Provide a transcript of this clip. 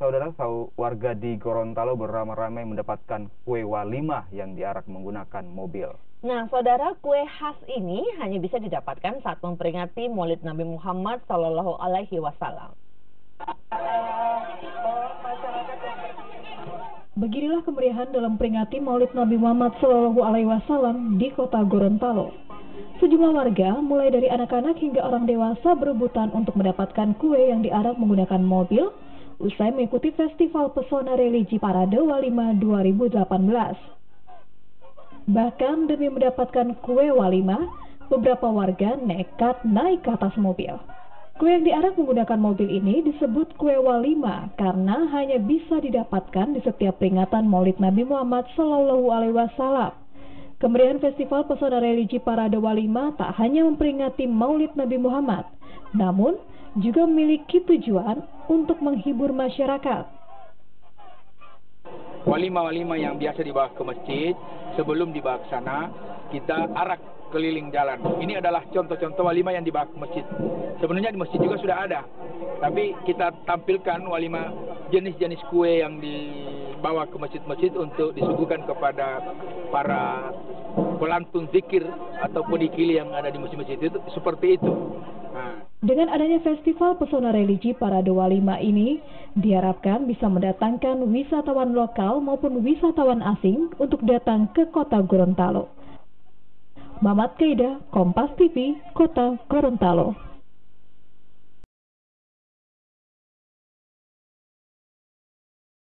saudara, warga di Gorontalo beramai-ramai mendapatkan kue walimah yang diarak menggunakan mobil. Nah, saudara, kue khas ini hanya bisa didapatkan saat memperingati Maulid Nabi Muhammad Shallallahu Alaihi Wasallam. Beginilah kemeriahan dalam peringati Maulid Nabi Muhammad Shallallahu Alaihi Wasallam di kota Gorontalo. Sejumlah warga, mulai dari anak-anak hingga orang dewasa, berebutan untuk mendapatkan kue yang diarak menggunakan mobil usai mengikuti Festival Pesona Religi Parade Walimah 2018. Bahkan demi mendapatkan kue walimah, beberapa warga nekat naik ke atas mobil. Kue yang diarak menggunakan mobil ini disebut kue walimah karena hanya bisa didapatkan di setiap peringatan Maulid Nabi Muhammad Shallallahu Alaihi Wasallam. Kemeriahan Festival Pesona Religi Parade Walimah tak hanya memperingati Maulid Nabi Muhammad, namun juga memiliki tujuan untuk menghibur masyarakat. Walimah-walimah yang biasa dibawa ke masjid, sebelum dibawa ke sana, kita arak keliling jalan. Ini adalah contoh-contoh walimah yang dibawa ke masjid. Sebenarnya di masjid juga sudah ada, tapi kita tampilkan walimah jenis-jenis kue yang dibawa ke masjid-masjid untuk disuguhkan kepada para pelantun zikir atau pedikili yang ada di masjid-masjid itu, seperti itu. Dengan adanya Festival Pesona Religi Parade Walimah ini, diharapkan bisa mendatangkan wisatawan lokal maupun wisatawan asing untuk datang ke kota Gorontalo. Mamat Keida, Kompas TV, Kota Gorontalo.